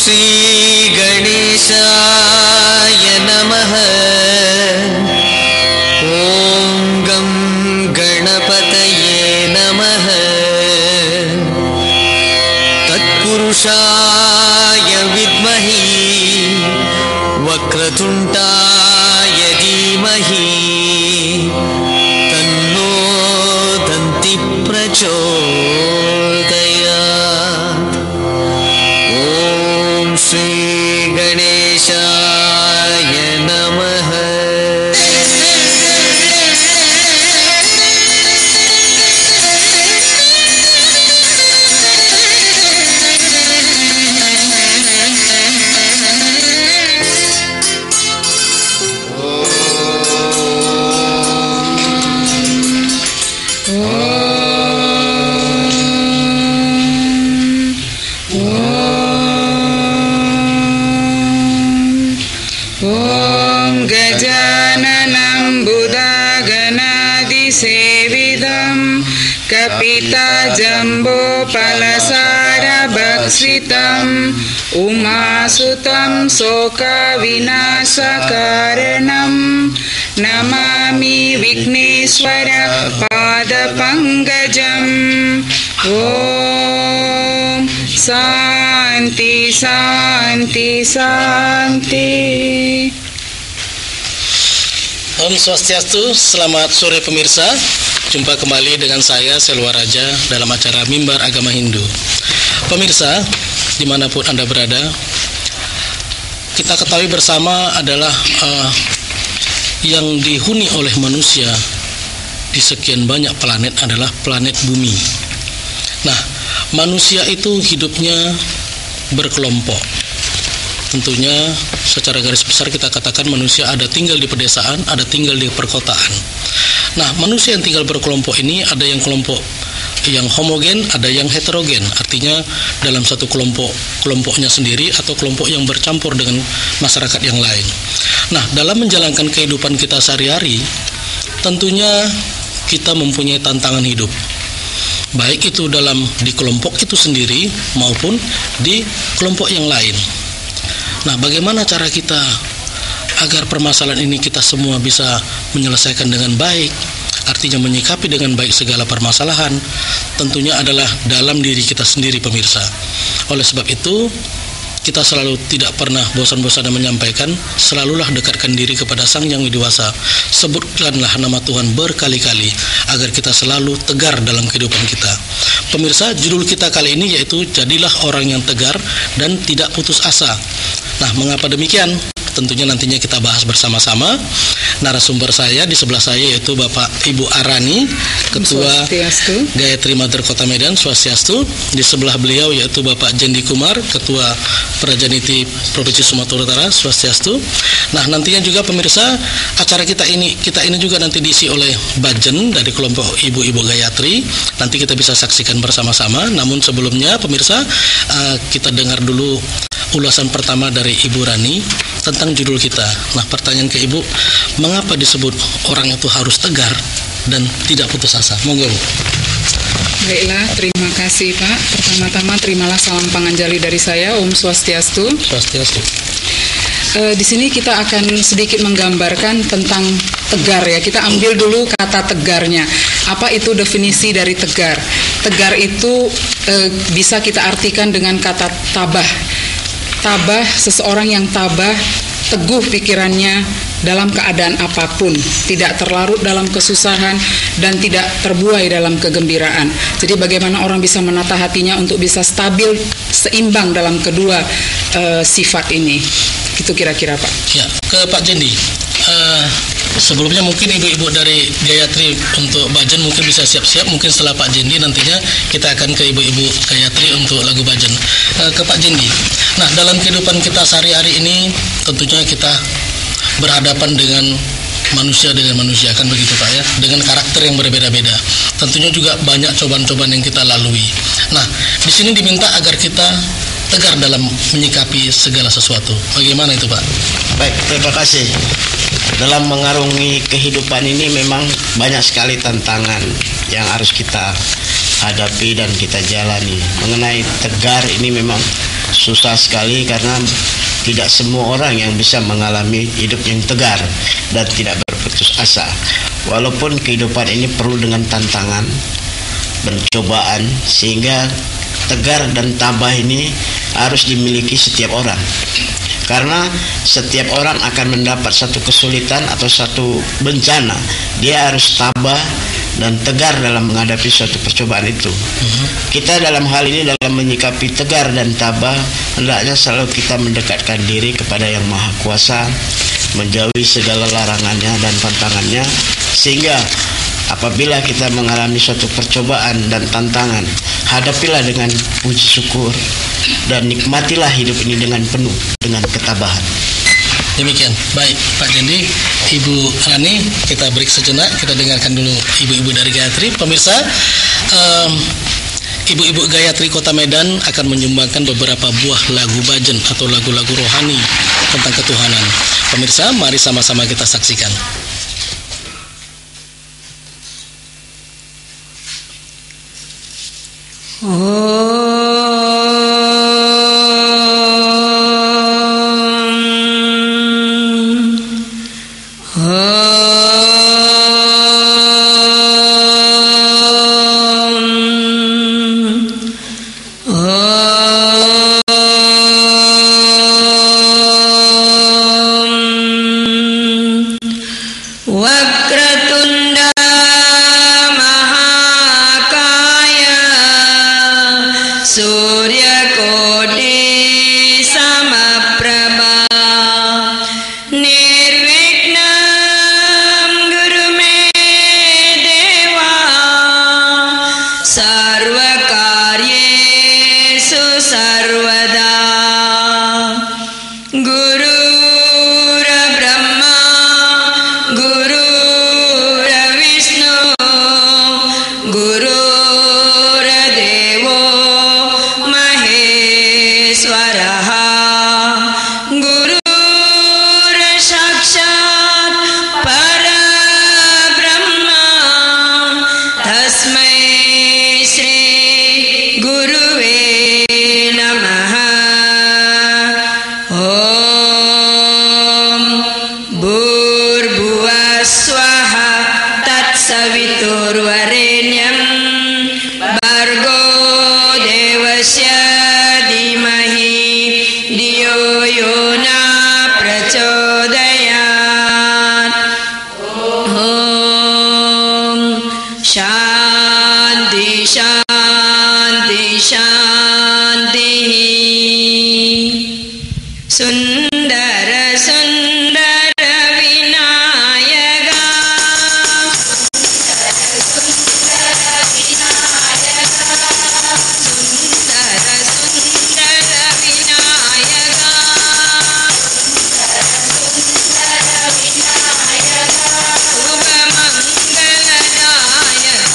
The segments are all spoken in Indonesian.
Sri Ganeshaya Namaha. Om Gam Ganapataye Namaha. Tatpurushaya Vidmahi Vakratundaya Dhimahi Tanno Danti Prachodayat. Om Sri Ganeshaya Namaha. Kapita Jambo Palasara Bhaksitam Umasutam Soka Vinasa Karanam Namami Vigneswara Pada Pangajam. Om Santi Santi Santi. Om Swastiastu, selamat sore pemirsa. Jumpa kembali dengan saya Selwa Raja dalam acara Mimbar Agama Hindu. Pemirsa, dimanapun Anda berada, kita ketahui bersama adalah yang dihuni oleh manusia di sekian banyak planet adalah planet bumi. Nah, manusia itu hidupnya berkelompok. Tentunya secara garis besar kita katakan manusia ada tinggal di pedesaan, ada tinggal di perkotaan. Nah, manusia yang tinggal berkelompok ini ada yang kelompok yang homogen, ada yang heterogen. Artinya dalam satu kelompoknya sendiri atau kelompok yang bercampur dengan masyarakat yang lain. Nah, dalam menjalankan kehidupan kita sehari-hari, tentunya kita mempunyai tantangan hidup. Baik itu di kelompok itu sendiri maupun di kelompok yang lain. Nah, bagaimana cara kita agar permasalahan ini kita semua bisa menyelesaikan dengan baik, artinya menyikapi dengan baik segala permasalahan, tentunya adalah dalam diri kita sendiri pemirsa. Oleh sebab itu, kita selalu tidak pernah bosan-bosan menyampaikan, selalulah dekatkan diri kepada Sang Yang Widiwasa. Sebutkanlah nama Tuhan berkali-kali agar kita selalu tegar dalam kehidupan kita. Pemirsa, judul kita kali ini yaitu jadilah orang yang tegar dan tidak putus asa. Nah, mengapa demikian? Tentunya nantinya kita bahas bersama-sama. Narasumber saya di sebelah saya yaitu Bapak Ibu Arani, Ketua Gayatri Mother Kota Medan, Swastiastu. Di sebelah beliau yaitu Bapak Jendi Kumar, Ketua Prajaniti Provinsi Sumatera Utara, Swastiastu. Nah, nantinya juga pemirsa, acara kita ini juga nanti diisi oleh Bajen dari kelompok Ibu-Ibu Gayatri. Nanti kita bisa saksikan bersama-sama. Namun sebelumnya pemirsa, kita dengar dulu ulasan pertama dari Ibu Rani tentang judul kita. Nah, pertanyaan ke Ibu, mengapa disebut orang itu harus tegar dan tidak putus asa? Monggo, Bu. Baiklah, terima kasih Pak. Pertama-tama terimalah salam panganjali dari saya, Om Swastiastu. Swastiastu. Di sini kita akan sedikit menggambarkan tentang tegar ya. Kita ambil dulu kata tegarnya. Apa itu definisi dari tegar? Tegar itu bisa kita artikan dengan kata tabah. Tabah, seseorang yang tabah, teguh pikirannya dalam keadaan apapun, tidak terlarut dalam kesusahan dan tidak terbuai dalam kegembiraan. Jadi bagaimana orang bisa menata hatinya untuk bisa stabil, seimbang dalam kedua sifat ini. Itu kira-kira Pak. Ya, ke Pak Jendi. Sebelumnya mungkin ibu-ibu dari Gayatri untuk Bajen mungkin bisa siap-siap. Mungkin setelah Pak Jendi nantinya kita akan ke ibu-ibu Gayatri untuk lagu Bajen. Ke Pak Jendi. Nah, dalam kehidupan kita sehari-hari ini tentunya kita berhadapan dengan manusia kan begitu Pak ya, dengan karakter yang berbeda-beda. Tentunya juga banyak cobaan-cobaan yang kita lalui. Nah, di sini diminta agar kita tegar dalam menyikapi segala sesuatu. Bagaimana itu Pak? Baik, terima kasih. Dalam mengarungi kehidupan ini memang banyak sekali tantangan yang harus kita hadapi dan kita jalani. Mengenai tegar ini memang susah sekali karena tidak semua orang yang bisa mengalami hidup yang tegar dan tidak berputus asa. Walaupun kehidupan ini penuh dengan tantangan, pencobaan, sehingga tegar dan tabah ini harus dimiliki setiap orang. Karena setiap orang akan mendapat satu kesulitan atau satu bencana, dia harus tabah dan tegar dalam menghadapi suatu percobaan itu. Kita dalam hal ini, dalam menyikapi tegar dan tabah, hendaknya selalu kita mendekatkan diri kepada Yang Maha Kuasa, menjauhi segala larangannya dan pantangannya, sehingga apabila kita mengalami suatu percobaan dan tantangan, hadapilah dengan puji syukur dan nikmatilah hidup ini dengan penuh dengan ketabahan. Demikian. Baik, Pak Jendi, Ibu Rani, kita break sejenak, kita dengarkan dulu ibu-ibu dari Gayatri. Pemirsa, ibu-ibu Gayatri Kota Medan akan menyumbangkan beberapa buah lagu bhajan atau lagu-lagu rohani tentang ketuhanan. Pemirsa, mari sama-sama kita saksikan. Wakratunda Mahakaya Surya Koti Samaprabha Nirvignam Gurume Deva Sarva Karyesu Sarvada Guru Saviturvarenyam Bargo Devasya Dimahi Diyo Yona Prachodayat. Om Shanti Shanti Shanti. Sundara Sundara Vinayaka Subhamangaladayaka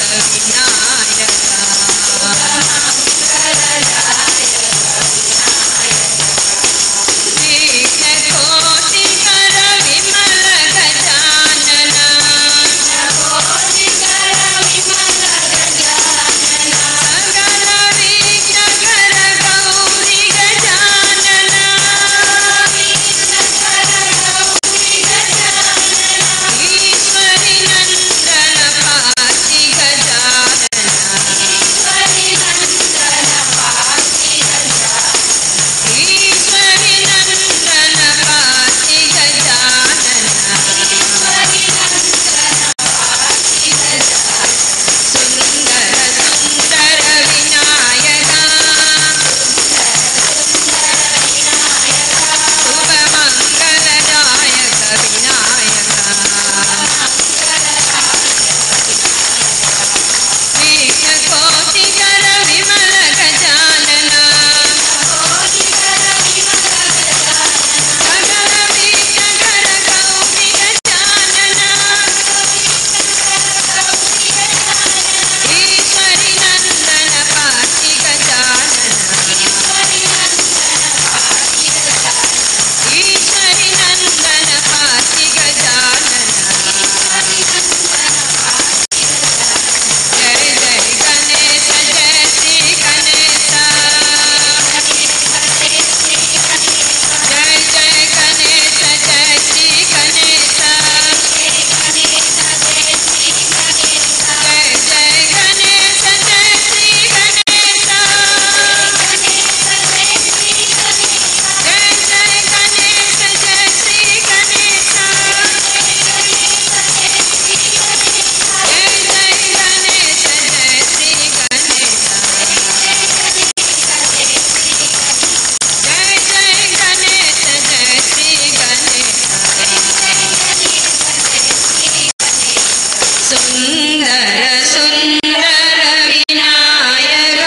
ಸುಂದರ ಸುಂದರ ವಿನಾಯಕ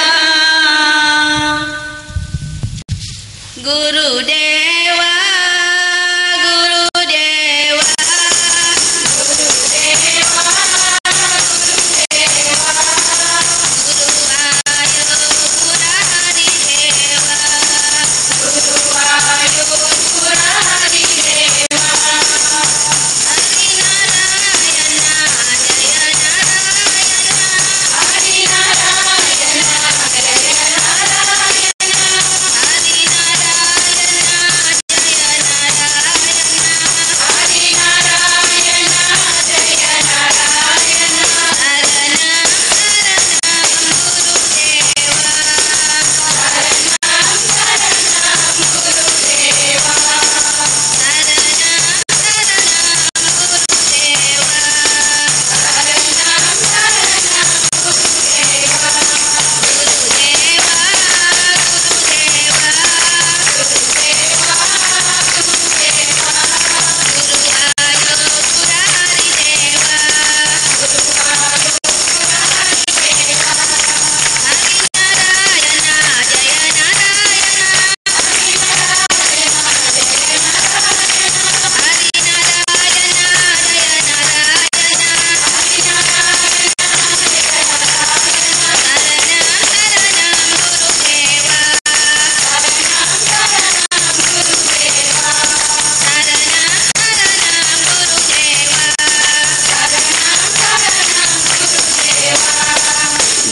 ಗುರುದೇವ ಗುರುದೇವ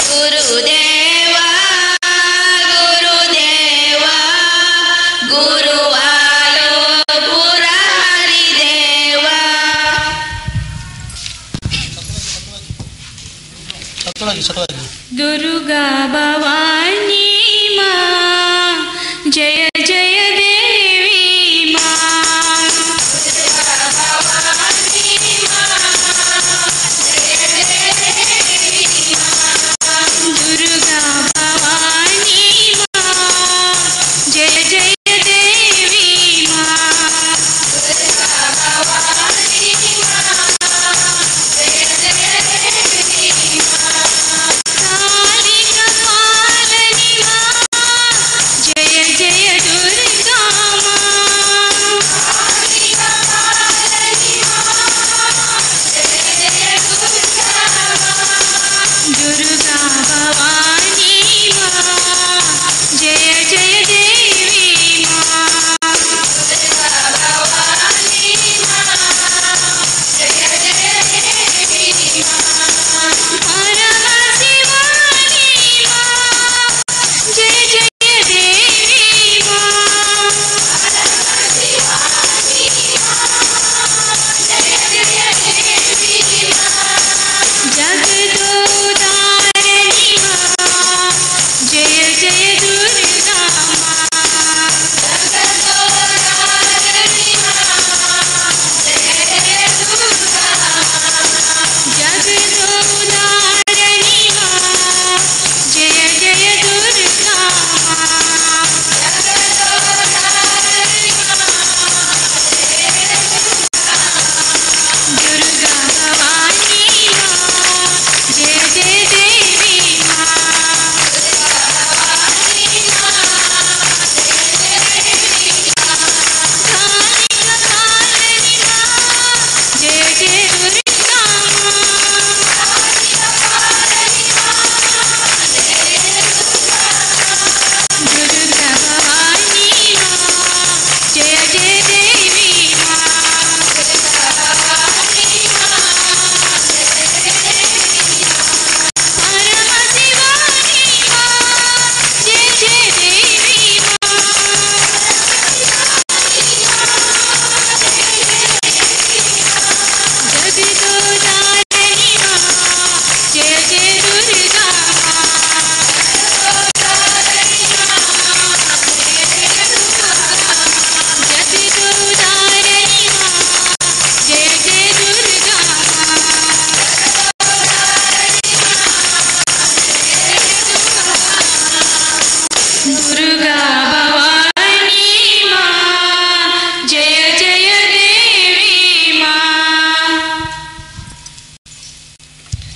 ಗುರುದೇವ ಗುರುದೇವ ಗುರುವಾಯೋ ಪುರಾರಿ ದೇವ satu lagi. Durga ಭವಾನಿ ಮಾ ಜಯ ಜಯ ದೇವಿ ಮಾ ದುರ್ಗಾ ಭವಾನಿ ಮಾ ಜಯ ಜಯ ದೇವಿ ಮಾ ಕಾಲಿಕ ಪಾಲನಿ ಮಾ ಜಯ ಜಯ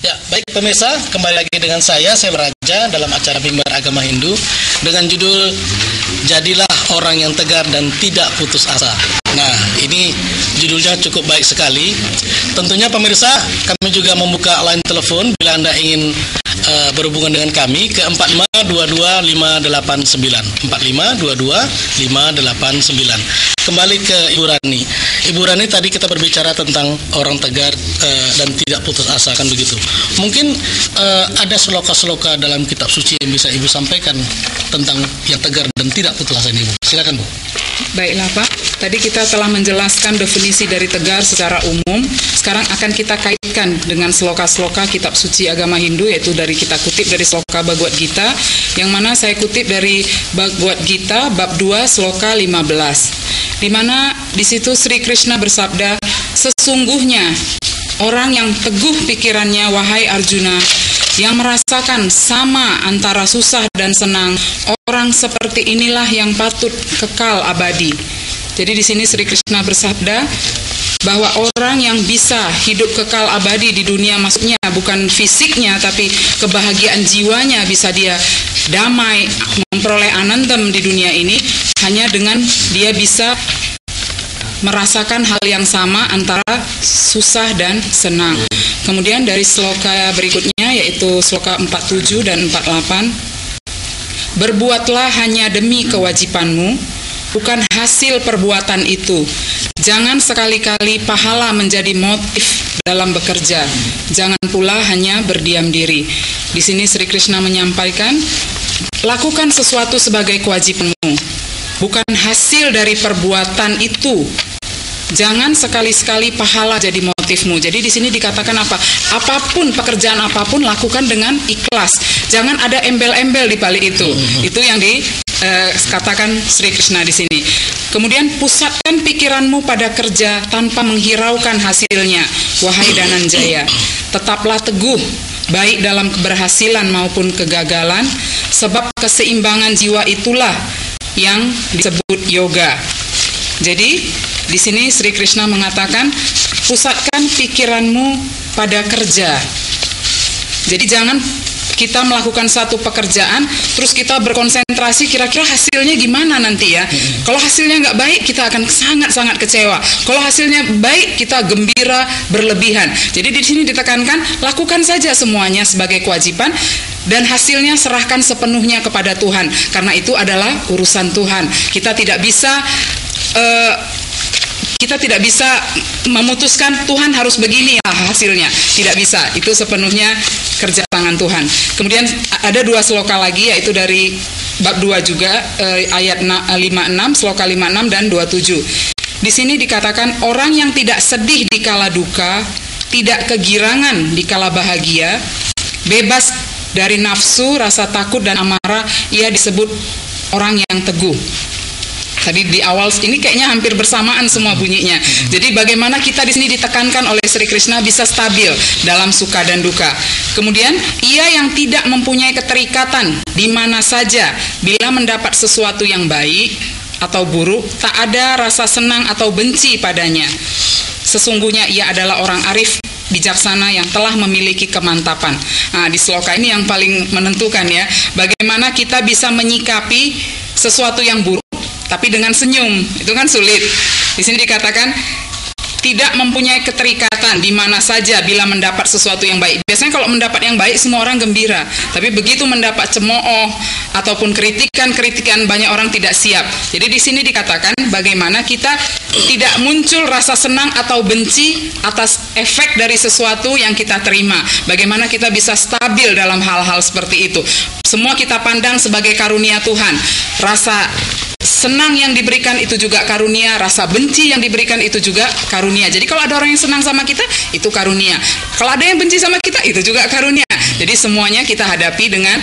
Ya, baik pemirsa, kembali lagi dengan saya Raja dalam acara Mimbar Agama Hindu dengan judul Jadilah Orang yang Tegar dan Tidak Putus Asa. Nah, ini judulnya cukup baik sekali. Tentunya pemirsa, kami juga membuka line telepon bila Anda ingin berhubungan dengan kami ke 4522 589 4522 589. Kembali ke Ibu Rani. Ibu Rani, tadi kita berbicara tentang orang tegar dan tidak putus asa, kan begitu. Mungkin ada sloka-sloka dalam kitab suci yang bisa Ibu sampaikan tentang yang tegar dan tidak putus asa ini, Ibu. Silakan, Bu. Baiklah Pak, tadi kita telah menjelaskan definisi dari tegar secara umum. Sekarang akan kita kaitkan dengan sloka-sloka kitab suci agama Hindu, yaitu dari kita kutip dari sloka Bhagavad Gita, yang mana saya kutip dari Bhagavad Gita bab 2 sloka 15, di mana di situ Sri Krishna bersabda, sesungguhnya orang yang teguh pikirannya, wahai Arjuna, yang merasakan sama antara susah dan senang, orang seperti inilah yang patut kekal abadi. Jadi di sini Sri Krishna bersabda bahwa orang yang bisa hidup kekal abadi di dunia, maksudnya bukan fisiknya tapi kebahagiaan jiwanya, bisa dia damai, memperoleh anandam di dunia ini, hanya dengan dia bisa merasakan hal yang sama antara susah dan senang. Kemudian dari sloka berikutnya, yaitu sloka 47 dan 48, berbuatlah hanya demi kewajibanmu, bukan hasil perbuatan itu. Jangan sekali-kali pahala menjadi motif dalam bekerja. Jangan pula hanya berdiam diri. Di sini Sri Krishna menyampaikan, lakukan sesuatu sebagai kewajibanmu, bukan hasil dari perbuatan itu. Jangan sekali-sekali pahala jadi motifmu. Jadi di sini dikatakan apa? Apapun pekerjaan apapun lakukan dengan ikhlas. Jangan ada embel-embel di balik itu. Itu yang dikatakan Sri Krishna di sini. Kemudian pusatkan pikiranmu pada kerja tanpa menghiraukan hasilnya, wahai Dhananjaya. Tetaplah teguh baik dalam keberhasilan maupun kegagalan, sebab keseimbangan jiwa itulah yang disebut yoga. Jadi di sini Sri Krishna mengatakan, pusatkan pikiranmu pada kerja. Jadi jangan kita melakukan satu pekerjaan terus kita berkonsentrasi kira-kira hasilnya gimana nanti ya. Kalau hasilnya nggak baik, kita akan sangat-sangat kecewa. Kalau hasilnya baik, kita gembira berlebihan. Jadi di sini ditekankan, lakukan saja semuanya sebagai kewajiban dan hasilnya serahkan sepenuhnya kepada Tuhan, karena itu adalah urusan Tuhan. Kita tidak bisa memutuskan Tuhan harus begini ya hasilnya. Tidak bisa. Itu sepenuhnya kerja tangan Tuhan. Kemudian ada dua sloka lagi, yaitu dari bab 2 juga, ayat 56, sloka 56 dan 27. Di sini dikatakan, orang yang tidak sedih di kala duka, tidak kegirangan di kala bahagia, bebas dari nafsu, rasa takut dan amarah, ia disebut orang yang teguh. Tadi di awal ini kayaknya hampir bersamaan semua bunyinya. Jadi bagaimana kita di sini ditekankan oleh Sri Krishna bisa stabil dalam suka dan duka. Kemudian ia yang tidak mempunyai keterikatan di mana saja bila mendapat sesuatu yang baik atau buruk, tak ada rasa senang atau benci padanya. Sesungguhnya ia adalah orang arif bijaksana yang telah memiliki kemantapan. Nah, di sloka ini yang paling menentukan ya, bagaimana kita bisa menyikapi sesuatu yang buruk tapi dengan senyum. Itu kan sulit. Di sini dikatakan tidak mempunyai keterikatan di mana saja bila mendapat sesuatu yang baik. Biasanya kalau mendapat yang baik semua orang gembira, tapi begitu mendapat cemooh ataupun kritikan banyak orang tidak siap. Jadi di sini dikatakan bagaimana kita tidak muncul rasa senang atau benci atas efek dari sesuatu yang kita terima. Bagaimana kita bisa stabil dalam hal-hal seperti itu. Semua kita pandang sebagai karunia Tuhan. Rasa senang yang diberikan itu juga karunia, rasa benci yang diberikan itu juga karunia. Jadi kalau ada orang yang senang sama kita, itu karunia. Kalau ada yang benci sama kita, itu juga karunia. Jadi semuanya kita hadapi dengan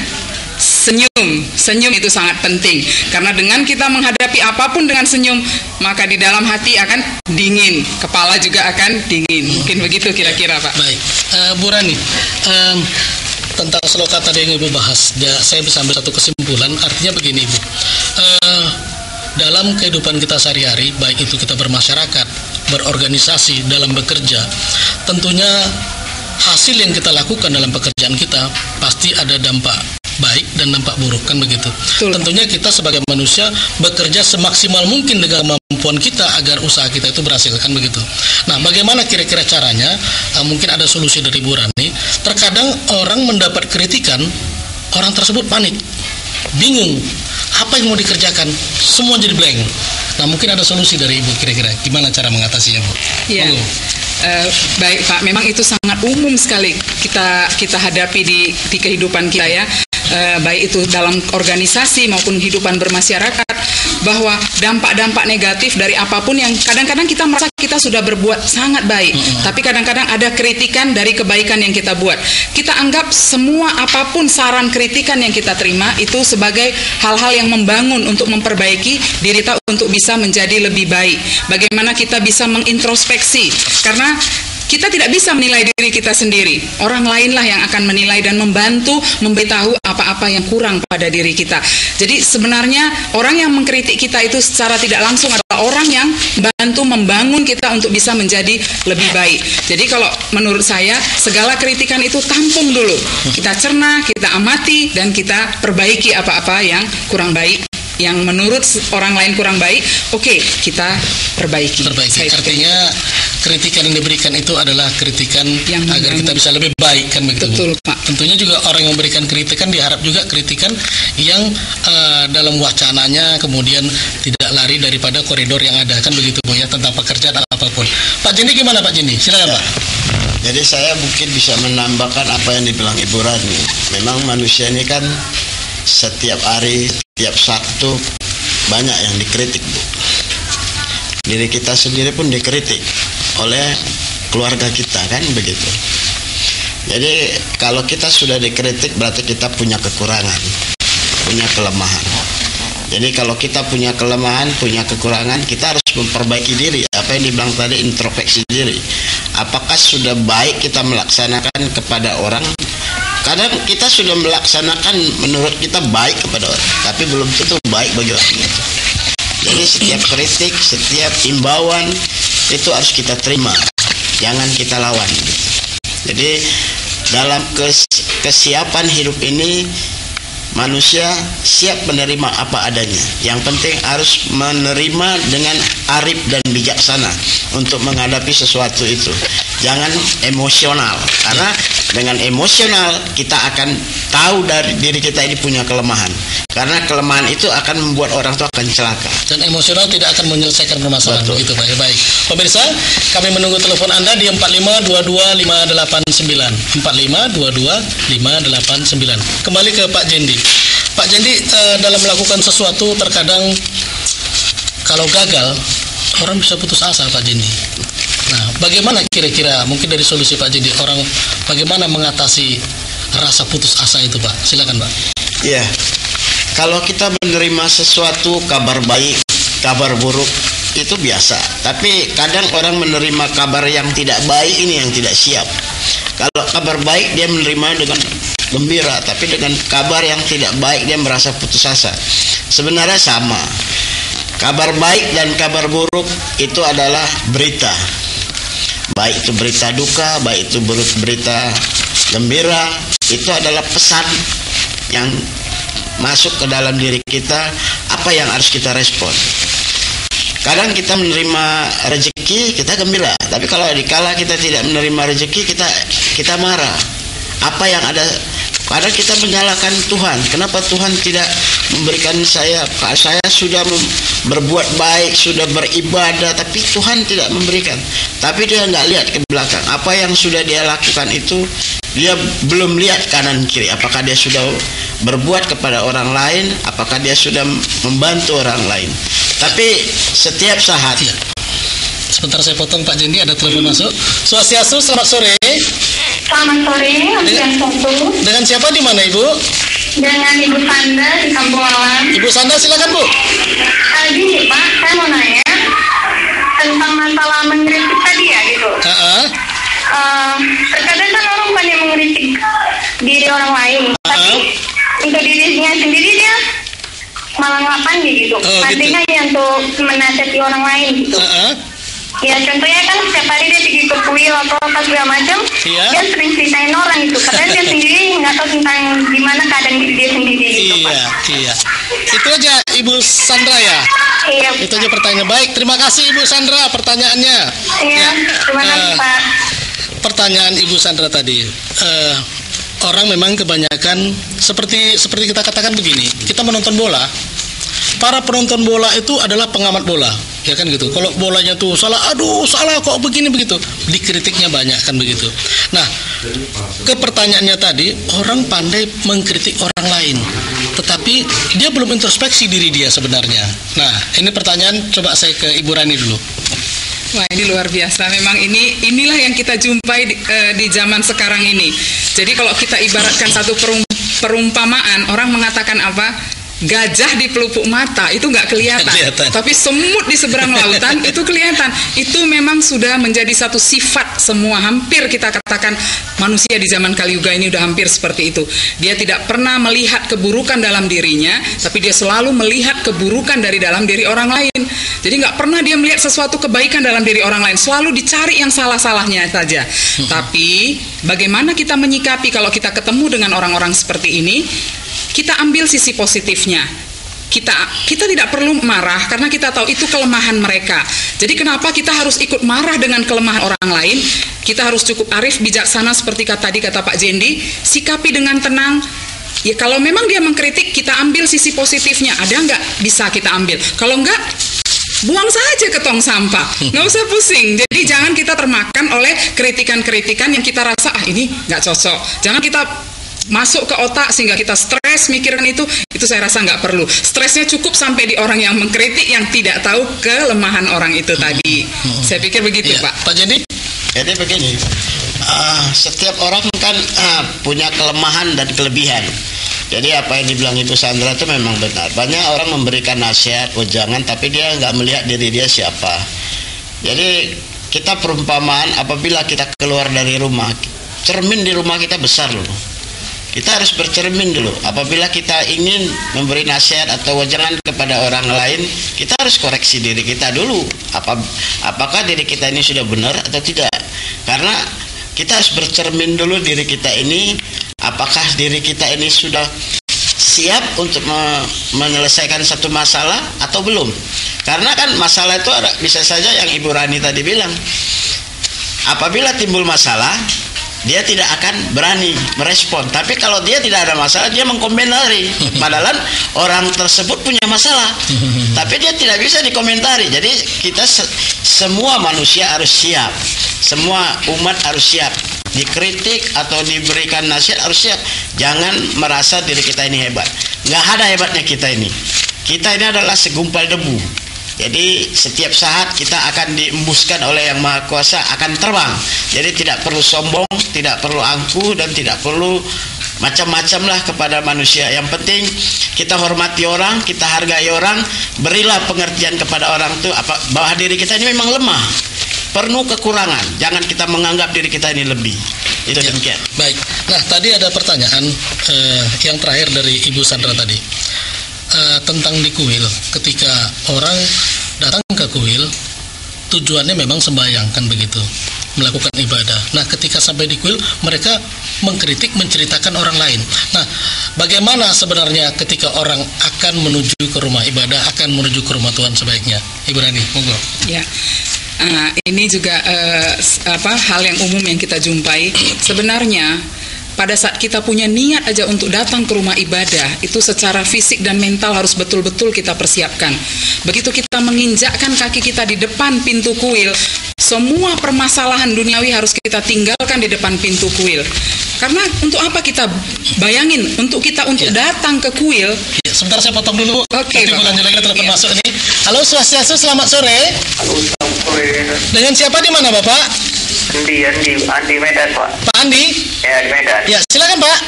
senyum. Senyum itu sangat penting, karena dengan kita menghadapi apapun dengan senyum, maka di dalam hati akan dingin, kepala juga akan dingin. Mungkin begitu kira-kira, Pak. Baik, Bu Rani, tentang sloka tadi yang Ibu bahas, saya bisa ambil satu kesimpulan. Artinya begini, Ibu, dalam kehidupan kita sehari-hari, baik itu kita bermasyarakat, berorganisasi, dalam bekerja, tentunya hasil yang kita lakukan dalam pekerjaan kita pasti ada dampak baik dan dampak buruk, kan begitu. Betul. Tentunya kita sebagai manusia bekerja semaksimal mungkin dengan kemampuan kita agar usaha kita itu berhasil, kan begitu. Nah, bagaimana kira-kira caranya? Mungkin ada solusi dari Bu Rani. Terkadang orang mendapat kritikan, orang tersebut panik, bingung apa yang mau dikerjakan, semua jadi blank. Nah, mungkin ada solusi dari Ibu kira-kira gimana cara mengatasinya, Bu? Iya. Monggo. Baik Pak, memang itu sangat umum sekali kita hadapi di kehidupan kita ya. Baik itu dalam organisasi maupun kehidupan bermasyarakat, bahwa dampak-dampak negatif dari apapun yang kadang-kadang kita merasa kita sudah berbuat sangat baik, tapi kadang-kadang ada kritikan dari kebaikan yang kita buat. Kita anggap semua apapun saran kritikan yang kita terima itu sebagai hal-hal yang membangun untuk memperbaiki diri kita untuk bisa menjadi lebih baik. Bagaimana kita bisa mengintrospeksi, karena kita tidak bisa menilai diri kita sendiri. Orang lainlah yang akan menilai dan membantu memberitahu apa-apa yang kurang pada diri kita. Jadi sebenarnya orang yang mengkritik kita itu secara tidak langsung adalah orang yang bantu membangun kita untuk bisa menjadi lebih baik. Jadi kalau menurut saya, segala kritikan itu tampung dulu. Kita cerna, kita amati, dan kita perbaiki apa-apa yang kurang baik. Yang menurut orang lain kurang baik, oke, kita perbaiki. Artinya kritikan yang diberikan itu adalah kritikan yang agar kita bisa lebih baik, kan begitu. Betul, Pak. Tentunya juga orang yang memberikan kritikan diharap juga kritikan yang dalam wacananya kemudian tidak lari daripada koridor yang ada, kan begitu, Bu, ya, tentang pekerjaan apapun. Pak Jendi gimana, Pak Jendi? Silakan, Pak. Jadi saya mungkin bisa menambahkan apa yang dibilang Ibu Rani. Memang manusia ini kan setiap hari, setiap Sabtu banyak yang dikritik, Bu. Diri kita sendiri pun dikritik oleh keluarga kita, kan begitu. Jadi kalau kita sudah dikritik berarti kita punya kekurangan, punya kelemahan. Jadi kalau kita punya kelemahan, punya kekurangan, kita harus memperbaiki diri. Apa yang dibilang tadi, introspeksi diri. Apakah sudah baik kita melaksanakan kepada orang? Kadang kita sudah melaksanakan menurut kita baik kepada orang, tapi belum tentu baik bagi orang itu. Jadi setiap kritik, setiap imbauan itu harus kita terima, jangan kita lawan. Jadi dalam kesiapan hidup ini, manusia siap menerima apa adanya. Yang penting harus menerima dengan arif dan bijaksana untuk menghadapi sesuatu itu. Jangan emosional, karena dengan emosional kita akan tahu dari diri kita ini punya kelemahan. Karena kelemahan itu akan membuat orang itu akan celaka. Dan emosional tidak akan menyelesaikan permasalahan. Betul. Begitu, Pak. Ya, baik. Pemirsa, kami menunggu telepon Anda di 45225889. 45225889. Kembali ke Pak Jendi. Pak Jendi, dalam melakukan sesuatu terkadang kalau gagal, orang bisa putus asa, Pak Jendi. Nah, bagaimana kira-kira mungkin dari solusi Pak Jendi, orang bagaimana mengatasi rasa putus asa itu, Pak? Silakan, Pak. Iya. Kalau kita menerima sesuatu, kabar baik, kabar buruk, itu biasa. Tapi kadang orang menerima kabar yang tidak baik ini yang tidak siap. Kalau kabar baik dia menerima dengan gembira, tapi dengan kabar yang tidak baik dia merasa putus asa. Sebenarnya sama. Kabar baik dan kabar buruk itu adalah berita. Baik itu berita duka, baik itu berita gembira, itu adalah pesan yang masuk ke dalam diri kita, apa yang harus kita respon. Kadang kita menerima rezeki, kita gembira, tapi kalau dikala kita tidak menerima rezeki, kita marah. Apa yang ada, kadang kita menyalahkan Tuhan. Kenapa Tuhan tidak memberikan saya sudah berbuat baik, sudah beribadah, tapi Tuhan tidak memberikan. Tapi dia nggak lihat ke belakang. Apa yang sudah dia lakukan itu, dia belum lihat kanan kiri. Apakah dia sudah berbuat kepada orang lain, apakah dia sudah membantu orang lain. Tapi setiap saat. Sebentar saya potong, Pak Jendi, ada telepon masuk. Swastiastu, selamat sore. Selamat sore, Dengan siapa, di mana, Ibu? dengan Ibu Sanda di Kampung Alam. Ibu Sanda, silakan, Bu. Gini Pak, saya mau nanya tentang masalah mengkritik tadi ya gitu. Terkadang kan orang banyak mengkritik diri orang lain, tapi untuk dirinya sendiri dia malah ngelapan gitu. Nantinya hanya untuk menasihati orang lain gitu. Ya contohnya kan setiap hari dia pergi ke kuil atau apa segala macam, Iya. dia sering ceritain orang itu. Padahal dia sendiri nggak tahu tentang gimana keadaan diri dia sendiri gitu Pak. Iya. Itu aja Ibu Sandra ya. Iya. Itu aja pertanyaan. Baik, terima kasih Ibu Sandra pertanyaannya. Iya. Terima kasih Pak. Pertanyaan Ibu Sandra tadi, orang memang kebanyakan seperti kita katakan begini, kita menonton bola, para penonton bola itu adalah pengamat bola, ya kan gitu. Kalau bolanya tuh salah, aduh salah kok begini begitu, dikritiknya banyak kan begitu. Nah, ke pertanyaannya tadi, orang pandai mengkritik orang lain, tetapi dia belum introspeksi diri dia sebenarnya. Nah, ini pertanyaan coba saya ke Ibu Rani dulu. Wah, ini luar biasa. Memang inilah yang kita jumpai di zaman sekarang ini. Jadi kalau kita ibaratkan satu perumpamaan, orang mengatakan apa? Gajah di pelupuk mata itu nggak kelihatan, tapi semut di seberang lautan itu kelihatan. Itu memang sudah menjadi satu sifat semua, hampir kita katakan manusia di zaman Kaliuga ini udah hampir seperti itu. Dia tidak pernah melihat keburukan dalam dirinya, tapi dia selalu melihat keburukan dari dalam diri orang lain. Jadi nggak pernah dia melihat sesuatu kebaikan dalam diri orang lain, selalu dicari yang salah-salahnya saja. Tapi bagaimana kita menyikapi kalau kita ketemu dengan orang-orang seperti ini? Kita ambil sisi positifnya. Kita tidak perlu marah karena kita tahu itu kelemahan mereka. Jadi kenapa kita harus ikut marah dengan kelemahan orang lain? Kita harus cukup arif, bijaksana seperti tadi kata Pak Jendi, sikapi dengan tenang. Ya kalau memang dia mengkritik, kita ambil sisi positifnya. Ada nggak? Bisa kita ambil. Kalau nggak, buang saja ke tong sampah, nggak usah pusing. Jadi jangan kita termakan oleh kritikan-kritikan yang kita rasa ini nggak cocok. Jangan kita masuk ke otak sehingga kita stres mikirkan itu saya rasa nggak perlu. Stresnya cukup sampai di orang yang mengkritik yang tidak tahu kelemahan orang itu tadi. Saya pikir begitu Ya, Pak. Pak Jendi? Jadi begini, setiap orang kan punya kelemahan dan kelebihan. Jadi apa yang dibilang Ibu Sandra itu memang benar. Banyak orang memberikan nasihat, wejangan, tapi dia nggak melihat diri dia siapa. Jadi kita perumpamaan apabila kita keluar dari rumah, cermin di rumah kita besar loh. Kita harus bercermin dulu. Apabila kita ingin memberi nasihat atau wejangan kepada orang lain, kita harus koreksi diri kita dulu. Apakah diri kita ini sudah benar atau tidak? Karena kita harus bercermin dulu diri kita ini, apakah diri kita ini sudah siap untuk menyelesaikan satu masalah atau belum. Karena kan masalah itu bisa saja yang Ibu Rani tadi bilang. Apabila timbul masalah, dia tidak akan berani merespon. Tapi kalau dia tidak ada masalah, dia mengkomentari. Padahal orang tersebut punya masalah, tapi dia tidak bisa dikomentari. Jadi kita semua manusia harus siap. Semua umat harus siap. Dikritik atau diberikan nasihat harus siap. Jangan merasa diri kita ini hebat. Nggak ada hebatnya kita ini. Kita ini adalah segumpal debu. Jadi setiap saat kita akan diembuskan oleh Yang Maha Kuasa, akan terbang. Jadi tidak perlu sombong, tidak perlu angkuh, dan tidak perlu macam-macam lah kepada manusia. Yang penting kita hormati orang, kita hargai orang, berilah pengertian kepada orang itu bahwa diri kita ini memang lemah, penuh kekurangan. Jangan kita menganggap diri kita ini lebih. Itu demikian. Baik. Nah, tadi ada pertanyaan yang terakhir dari Ibu Sandra tadi. Tentang di kuil, ketika orang datang ke kuil tujuannya memang sembahyang kan begitu, melakukan ibadah. Nah, ketika sampai di kuil mereka mengkritik, menceritakan orang lain. Nah, bagaimana sebenarnya ketika orang akan menuju ke rumah ibadah, akan menuju ke rumah Tuhan sebaiknya? Ibu Rani, monggo. Ya. Ini juga hal yang umum yang kita jumpai. Sebenarnya pada saat kita punya niat aja untuk datang ke rumah ibadah, itu secara fisik dan mental harus betul-betul kita persiapkan. Begitu kita menginjakkan kaki kita di depan pintu kuil, semua permasalahan duniawi harus kita tinggalkan di depan pintu kuil. Karena untuk apa kita bayangin, untuk datang ke kuil. Ya, sebentar saya potong dulu. Oke, nanti lanjut lagi telepon ya. masuk ini. Halo Swastiastu, selamat sore. Halo, selamat sore. Dengan siapa di mana Bapak? Andi Medan, Pak. Pak Andi? Ya, di Medan. Ya, silakan Pak.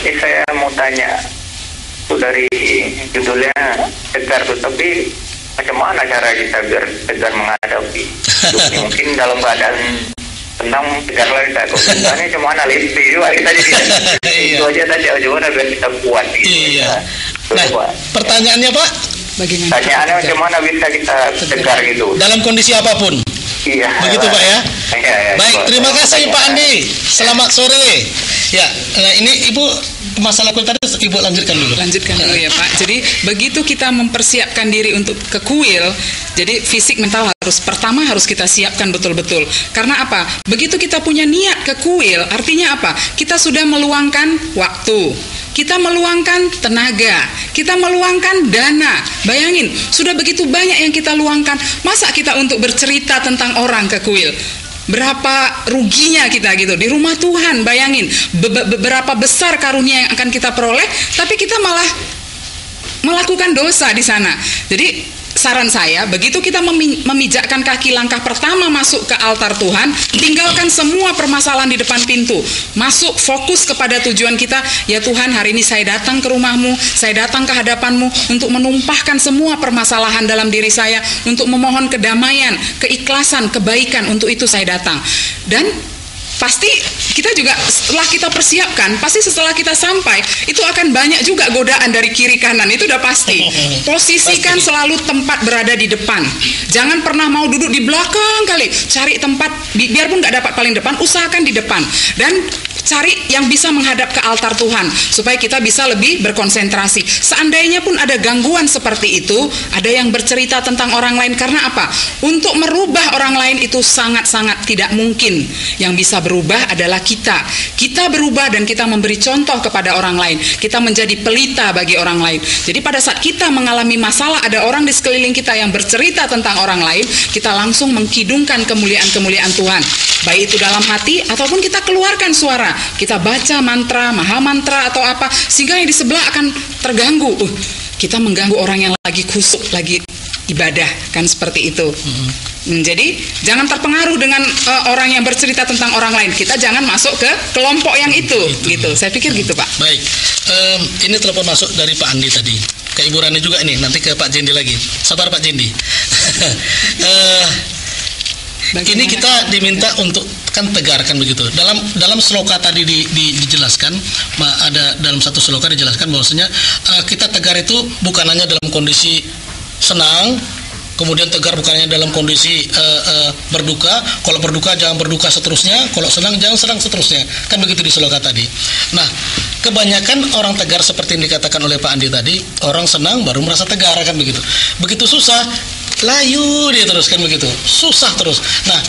Saya mau tanya, itu dari judulnya tegar tuh, tapi macam mana cara kita biar tegar menghadapi? Mungkin dalam keadaan tenang tegar lagi kita. Misalnya cuma analis juga kita jadi itu aja tadi, gimana biar kita kuat gitu. Iya. Nah, Pertanyaannya Pak? Bagaimana? Tanyaannya macam mana bisa kita tegar gitu? Dalam kondisi apapun. Iya. Begitu Pak ya. Iya, Baik, Pak. terima kasih Pak Andi. Selamat sore. Ya, nah ini Ibu masalah kuil tadi Ibu lanjutkan dulu. Lanjutkan dulu ya Pak. Jadi begitu kita mempersiapkan diri untuk ke kuil, jadi fisik mental pertama harus kita siapkan betul-betul. Karena apa? Begitu kita punya niat ke kuil, artinya apa? Kita sudah meluangkan waktu, kita meluangkan tenaga, kita meluangkan dana. Bayangin, sudah begitu banyak yang kita luangkan. Masa kita untuk bercerita tentang orang ke kuil? Berapa ruginya kita gitu di rumah Tuhan, bayangin berapa besar karunia yang akan kita peroleh, tapi kita malah melakukan dosa di sana. Jadi saran saya, begitu kita memijakkan kaki langkah pertama masuk ke altar Tuhan, tinggalkan semua permasalahan di depan pintu, masuk fokus kepada tujuan kita. Ya Tuhan, hari ini saya datang ke rumahmu, saya datang ke hadapanmu untuk menumpahkan semua permasalahan dalam diri saya, untuk memohon kedamaian, keikhlasan, kebaikan. Untuk itu saya datang. Dan pasti kita juga setelah kita persiapkan, pasti setelah kita sampai itu akan banyak juga godaan dari kiri kanan, itu udah pasti. Posisikan selalu tempat berada di depan, jangan pernah mau duduk di belakang kali. Cari tempat, biarpun nggak dapat paling depan, usahakan di depan dan cari yang bisa menghadap ke altar Tuhan supaya kita bisa lebih berkonsentrasi. Seandainya pun ada gangguan seperti itu, ada yang bercerita tentang orang lain. Karena apa? Untuk merubah orang lain itu sangat-sangat tidak mungkin. Yang bisa berubah adalah kita. Kita berubah dan kita memberi contoh kepada orang lain. Kita menjadi pelita bagi orang lain. Jadi pada saat kita mengalami masalah, ada orang di sekeliling kita yang bercerita tentang orang lain, kita langsung mengkidungkan kemuliaan-kemuliaan Tuhan. Baik itu dalam hati ataupun kita keluarkan suara. Kita baca mantra, maha mantra atau apa, sehingga yang di sebelah akan terganggu. Kita mengganggu orang yang lagi khusyuk, lagi ibadah, kan seperti itu. Jadi jangan terpengaruh dengan orang yang bercerita tentang orang lain. Kita jangan masuk ke kelompok yang itu. Gitu. Saya pikir gitu Pak. Baik, ini telepon masuk dari Pak Andi tadi. Ke Ibu Rani juga ini, nanti ke Pak Jendi lagi. Sabar Pak Jendi. Ini kita diminta untuk kan tegarkan begitu. Dalam sloka tadi dijelaskan, ada dalam satu sloka dijelaskan bahwasanya kita tegar itu bukan hanya dalam kondisi senang, kemudian tegar bukannya dalam kondisi berduka. Kalau berduka jangan berduka seterusnya, kalau senang jangan senang seterusnya. Kan begitu di sloka tadi. Nah, kebanyakan orang tegar seperti yang dikatakan oleh Pak Andi tadi, orang senang baru merasa tegar, kan begitu. Begitu susah, layu dia terus, kan begitu. Susah terus. Nah,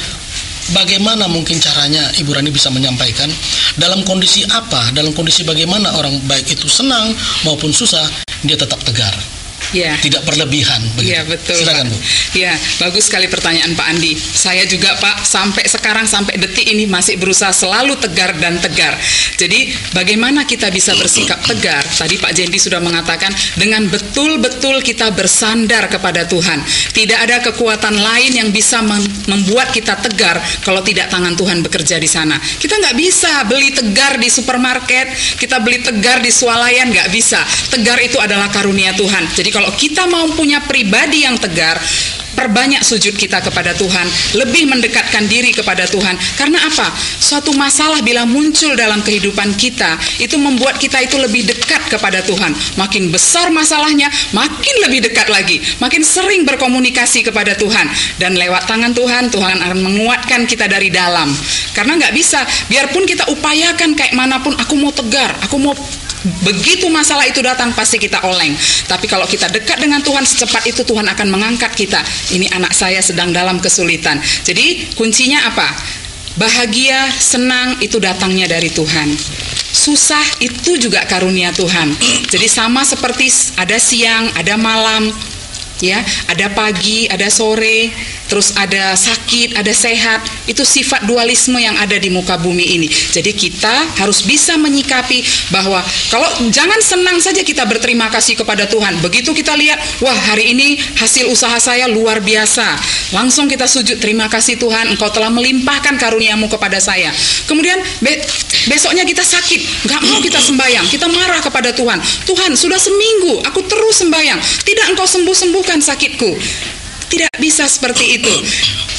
bagaimana mungkin caranya Ibu Rani bisa menyampaikan dalam kondisi apa, dalam kondisi bagaimana orang baik itu senang maupun susah, dia tetap tegar. Ya. Tidak berlebihan. Iya betul. Silakan Bu. Ya, bagus sekali pertanyaan Pak Andi. Saya juga Pak sampai sekarang, sampai detik ini masih berusaha selalu tegar dan tegar. Jadi bagaimana kita bisa bersikap tegar? Tadi Pak Jendi sudah mengatakan dengan betul-betul kita bersandar kepada Tuhan. Tidak ada kekuatan lain yang bisa membuat kita tegar kalau tidak tangan Tuhan bekerja di sana. Kita nggak bisa beli tegar di supermarket, kita beli tegar di swalayan, nggak bisa. Tegar itu adalah karunia Tuhan. Jadi kalau kita mau punya pribadi yang tegar, perbanyak sujud kita kepada Tuhan, lebih mendekatkan diri kepada Tuhan. Karena apa? Suatu masalah bila muncul dalam kehidupan kita, itu membuat kita itu lebih dekat kepada Tuhan. Makin besar masalahnya, makin lebih dekat lagi, makin sering berkomunikasi kepada Tuhan. Dan lewat tangan Tuhan, Tuhan akan menguatkan kita dari dalam. Karena nggak bisa, biarpun kita upayakan kayak manapun, aku mau tegar, aku mau, begitu masalah itu datang pasti kita oleng. Tapi kalau kita dekat dengan Tuhan, secepat itu Tuhan akan mengangkat kita. Ini anak saya sedang dalam kesulitan. Jadi kuncinya apa? Bahagia, senang itu datangnya dari Tuhan. Susah itu juga karunia Tuhan. Jadi sama seperti ada siang, ada malam, ya, ada pagi, ada sore, terus ada sakit, ada sehat. Itu sifat dualisme yang ada di muka bumi ini. Jadi kita harus bisa menyikapi bahwa kalau jangan senang saja kita berterima kasih kepada Tuhan. Begitu kita lihat, wah hari ini hasil usaha saya luar biasa, langsung kita sujud, terima kasih Tuhan, Engkau telah melimpahkan karuniamu kepada saya. Kemudian besoknya kita sakit, nggak mau kita sembahyang, kita marah kepada Tuhan. Tuhan, sudah seminggu aku terus sembahyang, tidak Engkau sembuh-sembuhkan sakitku. Tidak bisa seperti itu.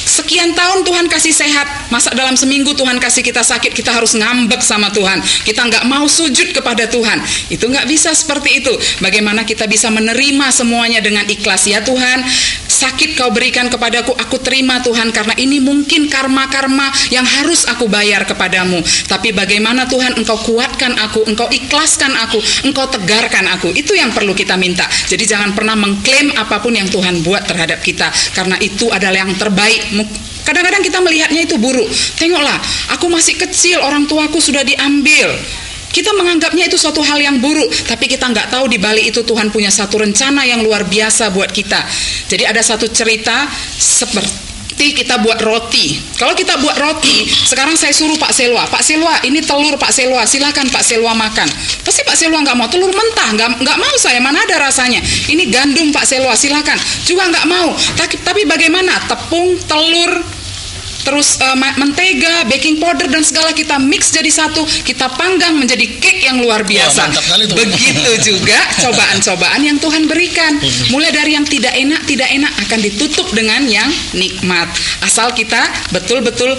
Sekian tahun Tuhan kasih sehat, masa dalam seminggu Tuhan kasih kita sakit, kita harus ngambek sama Tuhan, kita nggak mau sujud kepada Tuhan. Itu nggak bisa seperti itu. Bagaimana kita bisa menerima semuanya dengan ikhlas? Ya Tuhan, sakit kau berikan kepadaku, aku terima Tuhan, karena ini mungkin karma-karma yang harus aku bayar kepadamu. Tapi bagaimana Tuhan, engkau kuatkan aku, engkau ikhlaskan aku, engkau tegarkan aku. Itu yang perlu kita minta. Jadi jangan pernah mengklaim apapun yang Tuhan buat terhadap kita, karena itu adalah yang terbaik. Kadang-kadang kita melihatnya itu buruk. Tengoklah, aku masih kecil, orang tuaku sudah diambil. Kita menganggapnya itu suatu hal yang buruk, tapi kita nggak tahu di balik itu Tuhan punya satu rencana yang luar biasa buat kita. Jadi ada satu cerita seperti kita buat roti. Kalau kita buat roti, sekarang saya suruh Pak Selwa, Pak Selwa, ini telur Pak Selwa, silakan Pak Selwa makan. Pasti Pak Selwa nggak mau, telur mentah, nggak mau saya, mana ada rasanya. Ini gandum Pak Selwa, silakan, juga nggak mau. Tapi bagaimana? Tepung, telur, terus mentega, baking powder dan segala kita mix jadi satu, kita panggang menjadi cake yang luar biasa. Begitu juga cobaan-cobaan yang Tuhan berikan. Mulai dari yang tidak enak akan ditutup dengan yang nikmat. Asal kita betul-betul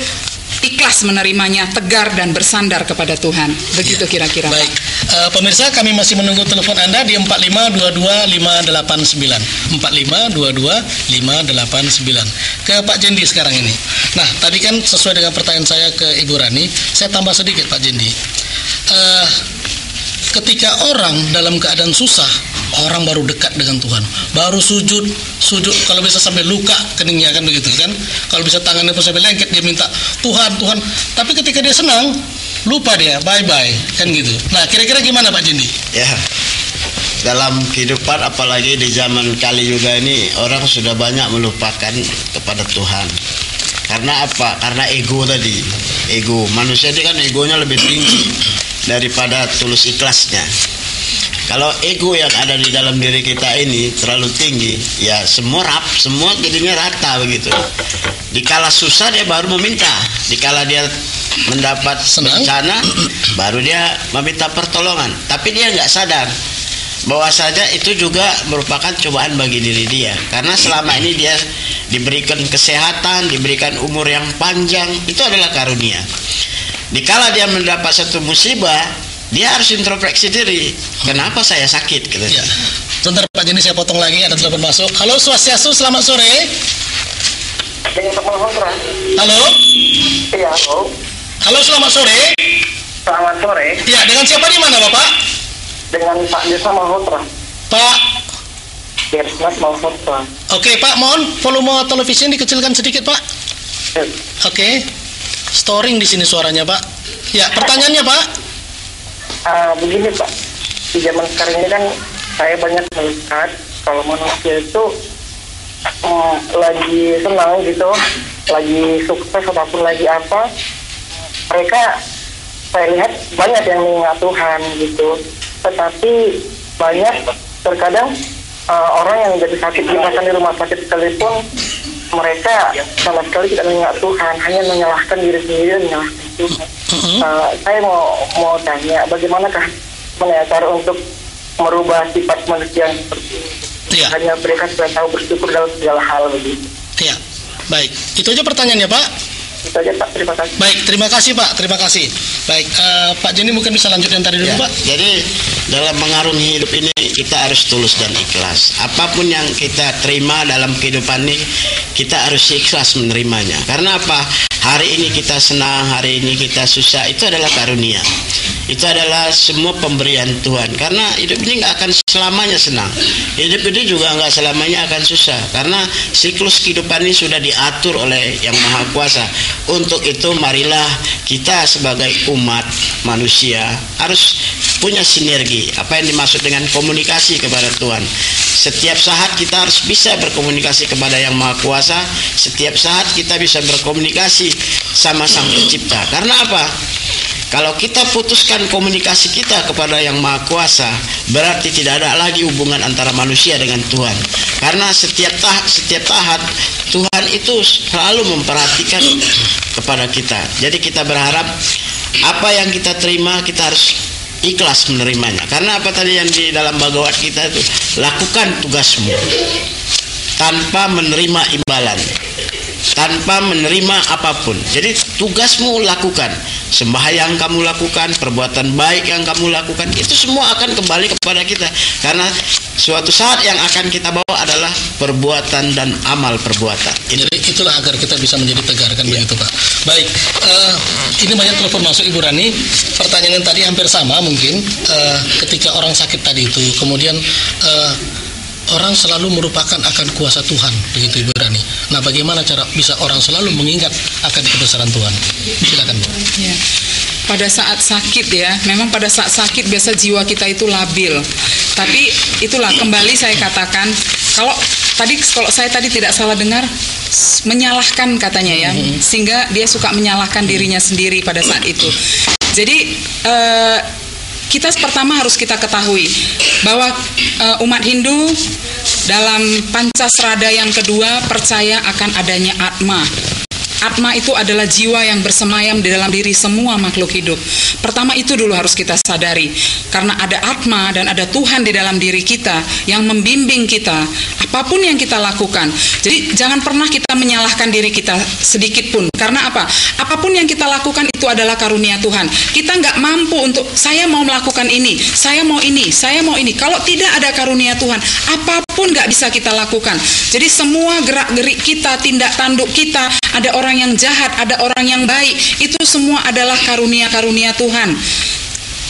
ikhlas menerimanya, tegar dan bersandar kepada Tuhan. Begitu kira-kira. Baik, pemirsa, kami masih menunggu telepon Anda di 4522589. 4522589. Ke Pak Jendi sekarang ini. Nah, tadi kan sesuai dengan pertanyaan saya ke Ibu Rani, saya tambah sedikit Pak Jendi. Ketika orang dalam keadaan susah, orang baru dekat dengan Tuhan, baru sujud kalau bisa sampai luka keningnya, kan begitu kan. Kalau bisa tangannya pun sampai lengket, dia minta Tuhan. Tapi ketika dia senang, lupa dia, bye kan gitu. Nah, kira-kira gimana Pak Jendi? Ya, dalam kehidupan apalagi di zaman kali juga ini, orang sudah banyak melupakan kepada Tuhan. Karena apa? Karena ego tadi. Ego manusia itu kan egonya lebih tinggi daripada tulus ikhlasnya. Kalau ego yang ada di dalam diri kita ini terlalu tinggi, ya semua jadinya rata begitu. Dikala susah dia baru meminta, dikala dia mendapat bencana baru dia meminta pertolongan. Tapi dia nggak sadar bahwa saja itu juga merupakan cobaan bagi diri dia. Karena selama ini dia diberikan kesehatan, diberikan umur yang panjang, itu adalah karunia. Dikala dia mendapat satu musibah, dia harus introspeksi diri. Kenapa saya sakit? Gitu. Ya. Sebentar Pak Jendi, saya potong lagi, ada telepon masuk. Halo Swastiastu, selamat sore. Halo. Iya, halo. Halo, selamat sore. Selamat sore. Ya, dengan siapa di mana Bapak? Dengan Pak Desna Malhotra. Pak Desna Malhotra. Oke Pak, mohon volume televisi dikecilkan sedikit Pak. Oke. Storing di sini suaranya Pak. Ya, pertanyaannya Pak. Begini Pak, di zaman sekarang ini kan saya banyak melihat kalau manusia itu lagi senang gitu, lagi sukses ataupun lagi apa, mereka saya lihat banyak yang mengingat Tuhan gitu. Tetapi banyak terkadang orang yang jadi sakit, bahkan di rumah sakit sekalipun, mereka sama sekali tidak mengingat Tuhan, hanya menyalahkan diri sendiri dan menyalahkan Tuhan. Saya mau tanya, bagaimanakah cara untuk merubah sifat manusia yang seperti ini? Ya. Hanya mereka sudah tahu bersyukur dalam segala hal begitu. Ya, baik. Itu aja pertanyaannya Pak. Itu aja Pak, terima kasih. Baik, terima kasih Pak, terima kasih. Baik, Pak Jendi mungkin bisa lanjut yang tadi dulu Ya, Pak. jadi dalam mengarungi hidup ini kita harus tulus dan ikhlas. Apapun yang kita terima dalam kehidupan ini, kita harus ikhlas menerimanya. Karena apa? Hari ini kita senang, hari ini kita susah, itu adalah karunia. Itu adalah semua pemberian Tuhan. Karena hidup ini nggak akan selamanya senang. Hidup ini juga nggak selamanya akan susah. Karena siklus kehidupan ini sudah diatur oleh Yang Maha Kuasa. Untuk itu marilah kita sebagai umat manusia harus punya sinergi. Apa yang dimaksud dengan komunikasi kepada Tuhan? Setiap saat kita harus bisa berkomunikasi kepada Yang Maha Kuasa. Setiap saat kita bisa berkomunikasi sama Sang Pencipta. Karena apa? Kalau kita putuskan komunikasi kita kepada Yang Maha Kuasa, berarti tidak ada lagi hubungan antara manusia dengan Tuhan. Karena setiap tahap Tuhan itu selalu memperhatikan kepada kita. Jadi kita berharap apa yang kita terima, kita harus ikhlas menerimanya. Karena apa tadi yang di dalam Bhagavad kita itu, lakukan tugasmu tanpa menerima imbalan. tanpa menerima apapun. Jadi tugasmu lakukan, sembahyang kamu lakukan, perbuatan baik yang kamu lakukan, itu semua akan kembali kepada kita. Karena suatu saat yang akan kita bawa adalah perbuatan dan amal perbuatan. Jadi itulah agar kita bisa menjadi tegar, kan begitu Pak. Baik, ini banyak telepon masuk Ibu Rani. Pertanyaan yang tadi hampir sama mungkin. Ketika orang sakit tadi itu, kemudian orang selalu merupakan akan kuasa Tuhan, begitu Ibu Rani. Nah, bagaimana cara bisa orang selalu mengingat akan kebesaran Tuhan? Silakan Bu. Ya. Pada saat sakit ya, memang pada saat sakit biasa jiwa kita itu labil. Tapi itulah kembali saya katakan, kalau saya tadi tidak salah dengar, menyalahkan katanya ya, sehingga dia suka menyalahkan dirinya sendiri pada saat itu. Jadi kita pertama harus kita ketahui bahwa umat Hindu dalam Pancasrada yang kedua percaya akan adanya Atma. Atma itu adalah jiwa yang bersemayam di dalam diri semua makhluk hidup. Pertama itu dulu harus kita sadari. Karena ada Atma dan ada Tuhan di dalam diri kita yang membimbing kita apapun yang kita lakukan. Jadi jangan pernah kita menyalahkan diri kita sedikit pun. Karena apa? Apapun yang kita lakukan itu adalah karunia Tuhan. Kita nggak mampu untuk, saya mau melakukan ini, saya mau ini, saya mau ini. Kalau tidak ada karunia Tuhan, apapun nggak bisa kita lakukan. Jadi semua gerak-gerik kita, tindak tanduk kita, ada orang yang jahat, ada orang yang baik, itu semua adalah karunia-karunia Tuhan.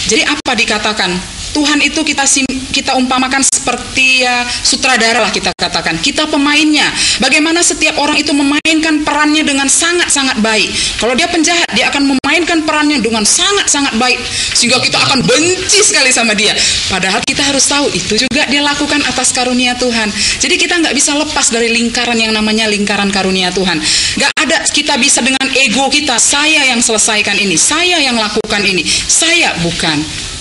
Jadi apa dikatakan? Tuhan itu kita umpamakan seperti ya sutradara lah kita katakan. Kita pemainnya. Bagaimana setiap orang itu memainkan perannya dengan sangat-sangat baik. Kalau dia penjahat, dia akan memainkan perannya dengan sangat-sangat baik. Sehingga kita akan benci sekali sama dia. Padahal kita harus tahu itu juga dia lakukan atas karunia Tuhan. Jadi kita nggak bisa lepas dari lingkaran yang namanya lingkaran karunia Tuhan. Nggak ada kita bisa dengan ego kita. Saya yang selesaikan ini, saya yang lakukan ini, saya bukan.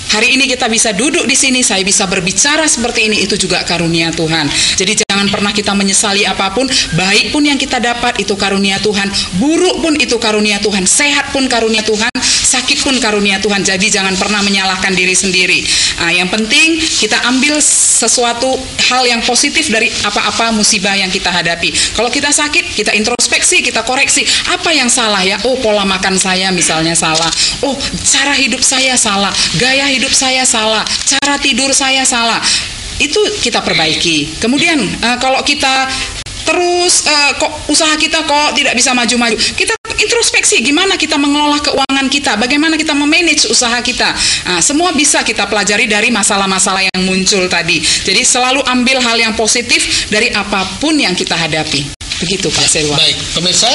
Hari ini kita bisa duduk di sini, saya bisa berbicara seperti ini, itu juga karunia Tuhan. Jadi jangan pernah kita menyesali apapun, baik pun yang kita dapat itu karunia Tuhan, buruk pun itu karunia Tuhan, sehat pun karunia Tuhan, sakit pun karunia Tuhan. Jadi jangan pernah menyalahkan diri sendiri. Nah, yang penting kita ambil sesuatu hal yang positif dari apa-apa musibah yang kita hadapi. Kalau kita sakit, kita introspeksi, kita koreksi, apa yang salah ya? Oh, pola makan saya misalnya salah. Oh, cara hidup saya salah, gaya hidup saya salah, cara tidur saya salah. Itu kita perbaiki. Kemudian kalau kita terus kok usaha kita kok tidak bisa maju-maju, kita introspeksi gimana kita mengelola keuangan kita, bagaimana kita memanage usaha kita. Semua bisa kita pelajari dari masalah-masalah yang muncul tadi. Jadi selalu ambil hal yang positif dari apapun yang kita hadapi. Begitu Pak Serwa. Baik, pemirsa,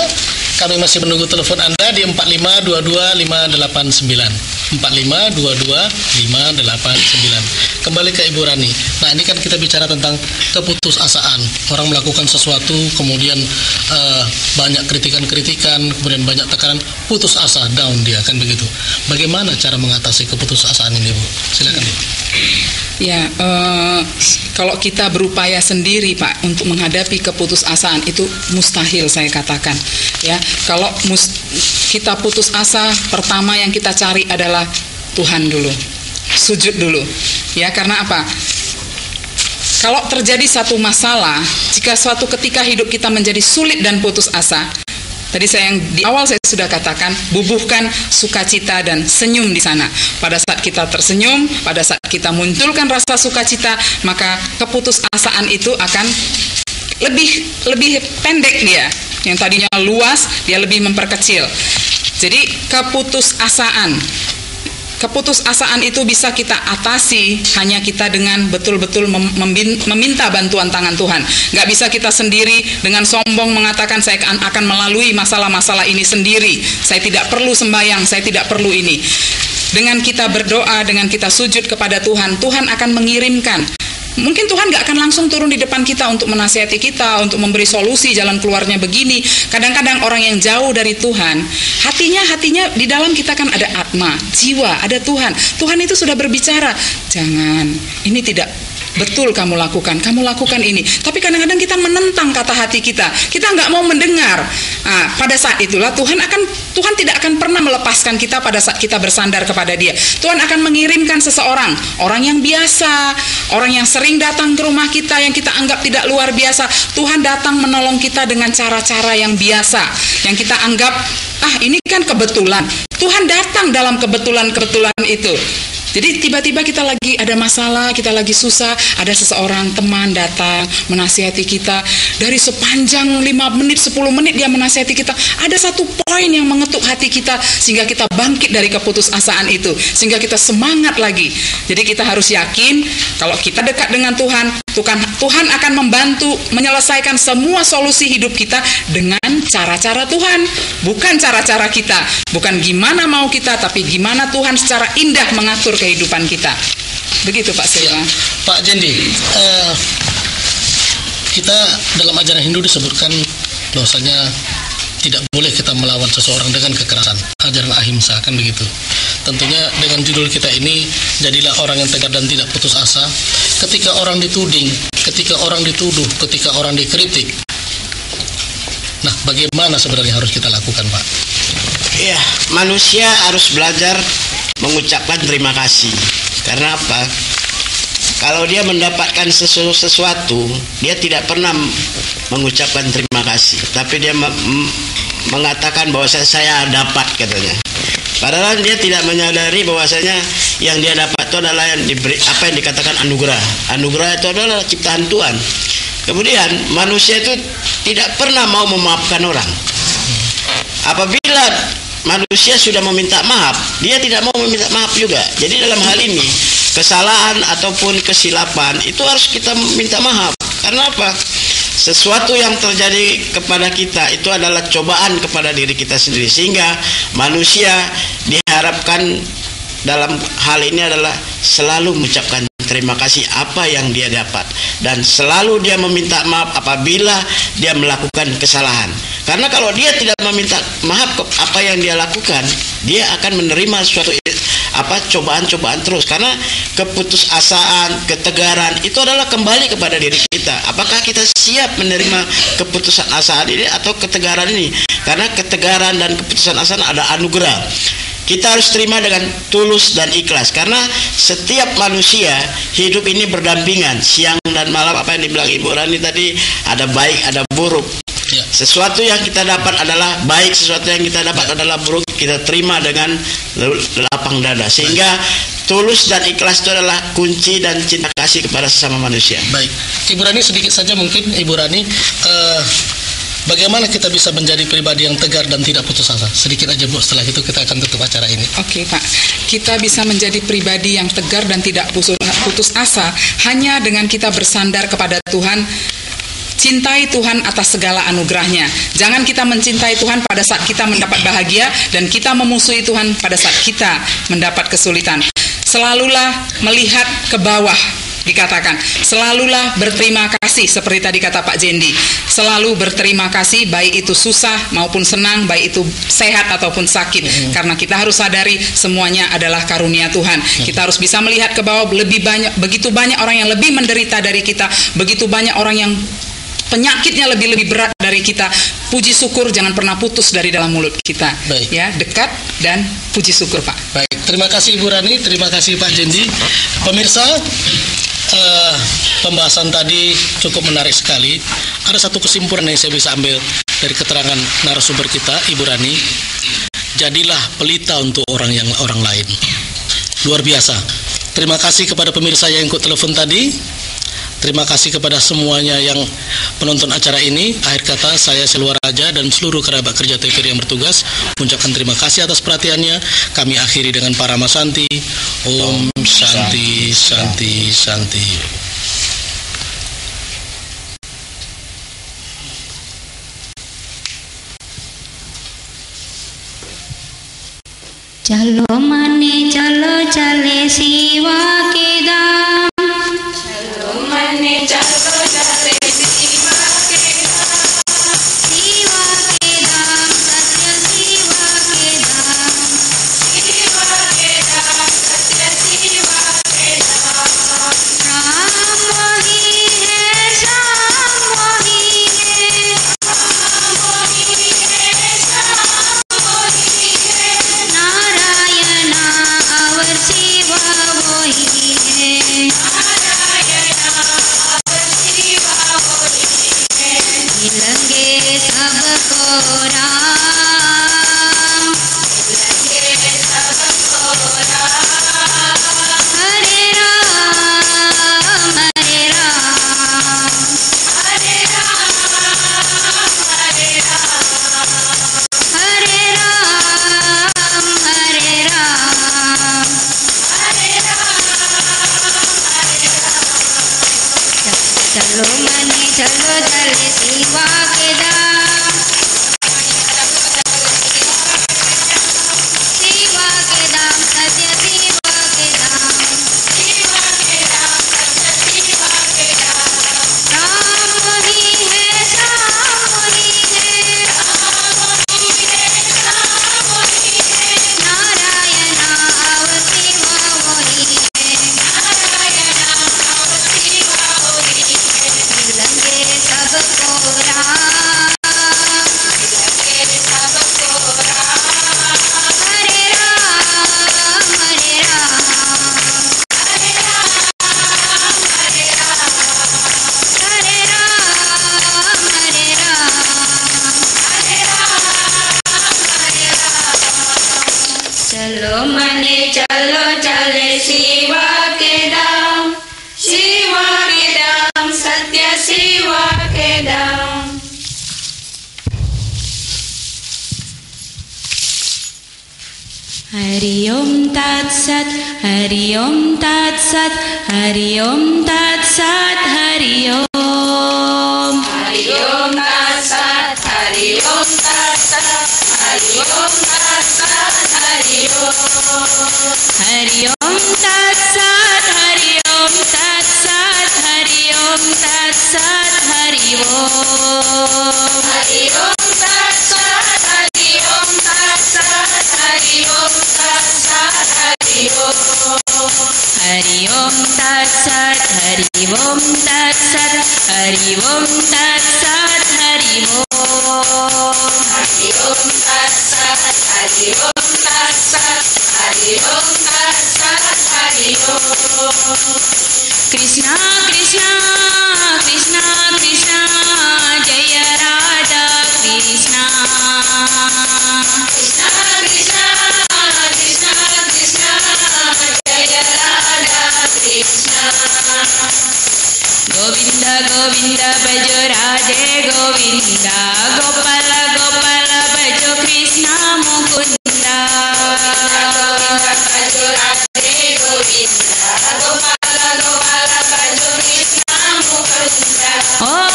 kami masih menunggu telepon Anda di 4522589. 4522589. Kembali ke Ibu Rani. Nah, ini kan kita bicara tentang keputusasaan. Orang melakukan sesuatu, kemudian banyak kritikan-kritikan, kemudian banyak tekanan, putus asa, down dia, kan begitu. Bagaimana cara mengatasi keputusasaan ini, Bu? Silakan, Bu. Ya, kalau kita berupaya sendiri Pak untuk menghadapi keputusasaan itu mustahil saya katakan. Ya, kalau kita putus asa, pertama yang kita cari adalah Tuhan dulu, sujud dulu. Ya, karena apa? Kalau terjadi satu masalah, jika suatu ketika hidup kita menjadi sulit dan putus asa, tadi di awal saya sudah katakan, bubuhkan sukacita dan senyum di sana. Pada saat kita tersenyum, pada saat kita munculkan rasa sukacita, maka keputusasaan itu akan lebih pendek dia. Yang tadinya luas, dia lebih memperkecil. Jadi keputusasaan itu bisa kita atasi hanya kita dengan betul-betul meminta bantuan tangan Tuhan. Nggak bisa kita sendiri dengan sombong mengatakan saya akan melalui masalah-masalah ini sendiri. Saya tidak perlu sembahyang, saya tidak perlu ini. Dengan kita berdoa, dengan kita sujud kepada Tuhan, Tuhan akan mengirimkan. Mungkin Tuhan gak akan langsung turun di depan kita untuk menasihati kita, untuk memberi solusi jalan keluarnya begini. Kadang-kadang orang yang jauh dari Tuhan, hatinya di dalam kita kan ada Atma, jiwa, ada Tuhan. Tuhan itu sudah berbicara, jangan, ini tidak betul kamu lakukan ini. Tapi kadang-kadang kita menentang kata hati kita nggak mau mendengar. Nah, pada saat itulah Tuhan tidak akan pernah melepaskan kita pada saat kita bersandar kepada Dia. Tuhan akan mengirimkan seseorang, orang yang biasa, orang yang sering datang ke rumah kita yang kita anggap tidak luar biasa. Tuhan datang menolong kita dengan cara-cara yang biasa, yang kita anggap ini kan kebetulan. Tuhan datang dalam kebetulan-kebetulan itu. Jadi tiba-tiba kita lagi ada masalah, kita lagi susah, ada seseorang teman datang menasihati kita. Dari sepanjang 5 menit, 10 menit dia menasihati kita, ada satu poin yang mengetuk hati kita sehingga kita bangkit dari keputusasaan itu, sehingga kita semangat lagi. Jadi kita harus yakin kalau kita dekat dengan Tuhan akan membantu menyelesaikan semua solusi hidup kita dengan cara-cara Tuhan, bukan cara-cara kita, bukan gimana mau kita, tapi gimana Tuhan secara indah mengatur kehidupan kita. Begitu Pak Silva. Pak Jendi, kita dalam ajaran Hindu disebutkan bahwasanya tidak boleh kita melawan seseorang dengan kekerasan, ajaran ahimsa, kan begitu. Tentunya dengan judul kita ini, jadilah orang yang tegar dan tidak putus asa. Ketika orang dituding, ketika orang dituduh, ketika orang dikritik, nah bagaimana sebenarnya harus kita lakukan, Pak? Ya, manusia harus belajar mengucapkan terima kasih. Karena apa? Kalau dia mendapatkan sesuatu, dia tidak pernah mengucapkan terima kasih, tapi dia mengatakan bahwa saya dapat, katanya. Padahal dia tidak menyadari bahwasanya yang dia dapat itu adalah yang diberi, apa yang dikatakan anugerah. Anugerah itu adalah ciptaan Tuhan. Kemudian manusia itu tidak pernah mau memaafkan orang. Apabila manusia sudah meminta maaf, dia tidak mau meminta maaf juga. Jadi dalam hal ini, kesalahan ataupun kesilapan itu harus kita minta maaf. Karena apa? Sesuatu yang terjadi kepada kita itu adalah cobaan kepada diri kita sendiri, sehingga manusia diharapkan dalam hal ini adalah selalu mengucapkan terima kasih apa yang dia dapat, dan selalu dia meminta maaf apabila dia melakukan kesalahan. Karena kalau dia tidak meminta maaf apa yang dia lakukan, dia akan menerima suatu cobaan-cobaan terus. Karena keputusasaan, ketegaran itu adalah kembali kepada diri kita. Apakah kita siap menerima keputusasaan ini atau ketegaran ini? Karena ketegaran dan keputusasaan ada anugerah. Kita harus terima dengan tulus dan ikhlas, karena setiap manusia hidup ini berdampingan siang dan malam. Apa yang dibilang Ibu Rani tadi, ada baik ada buruk. Sesuatu yang kita dapat adalah baik, sesuatu yang kita dapat adalah buruk, kita terima dengan lapang dada, sehingga tulus dan ikhlas itu adalah kunci dan cinta kasih kepada sesama manusia. Baik, Ibu Rani, sedikit saja mungkin Ibu Rani, bagaimana kita bisa menjadi pribadi yang tegar dan tidak putus asa? Sedikit aja Bu, setelah itu kita akan tutup acara ini. Oke Pak, kita bisa menjadi pribadi yang tegar dan tidak putus asa hanya dengan kita bersandar kepada Tuhan. Cintai Tuhan atas segala anugerahnya. Jangan kita mencintai Tuhan pada saat kita mendapat bahagia, dan kita memusuhi Tuhan pada saat kita mendapat kesulitan. Selalulah melihat ke bawah, dikatakan. Selalulah berterima kasih, seperti tadi kata Pak Jendi. Selalu berterima kasih, baik itu susah maupun senang, baik itu sehat ataupun sakit. Karena kita harus sadari semuanya adalah karunia Tuhan. Kita harus bisa melihat ke bawah, begitu banyak orang yang lebih menderita dari kita, begitu banyak orang yang penyakitnya lebih berat dari kita. Puji syukur jangan pernah putus dari dalam mulut kita. Baik. Ya, dekat dan puji syukur Pak. Baik, terima kasih Ibu Rani, terima kasih Pak Jendi. Pemirsa, pembahasan tadi cukup menarik sekali. Ada satu kesimpulan yang saya bisa ambil dari keterangan narasumber kita, Ibu Rani. Jadilah pelita untuk orang lain. Luar biasa. Terima kasih kepada pemirsa yang ikut telepon tadi. Terima kasih kepada semuanya yang penonton acara ini. Akhir kata, saya Silwa Raja dan seluruh kerabat kerja TVRI yang bertugas mengucapkan terima kasih atas perhatiannya. Kami akhiri dengan Parama Santi. Om Santi Santi Santi. चलो मने चलो चले शिवा के धाम, चलो मने चलो चले शिवा के धाम, शिवा के धाम सत्य शिवा के धाम, शिवा के धाम सत्य शिवा के धाम। राम चलो मने चलो चले शिवा के धाम शिवा के धाम सत्य शिवा के धाम राम ही है नारायण और शिवा वही है मिलेंगे सबको राम हरे राम हरे राम हरे राम हरे राम चलो मने चलो चले शिवा के धाम सत्य शिवा के धाम हरि ओम तत्सत हरि ओम तत्सत हरि ओम तत्सत हरि ओम तत्सत हरि ओम तत्सत हरि ओम तत्सत हरि ओम हरि ओम तत्सत हरि ओम तत्सत हरि ओम तत्सत हरि ओम हरि ओम तत्सत हरि ओम तत्सत हरि ओम तत्सत हरि ओम हरि ओम तत्सत हरि ओम तत्सत हरि ओम तत्सत हरि ओम हरि ओम तत्सत हरि ओम तत्सत हरि ओम तत्सत हरि ओम कृष्णा कृष्णा कृष्णा कृष्णा जय राधा कृष्णा कृष्णा कृष्णा कृष्णा कृष्णा जय राधा कृष्णा गोविंद गोविंद भजो राधे गोविंद गोपाल गोपाल भजो कृष्ण मुकुंद भजो राधे गोविंद गोपाल गोपाल भजो कृष्ण मुकुंद ओम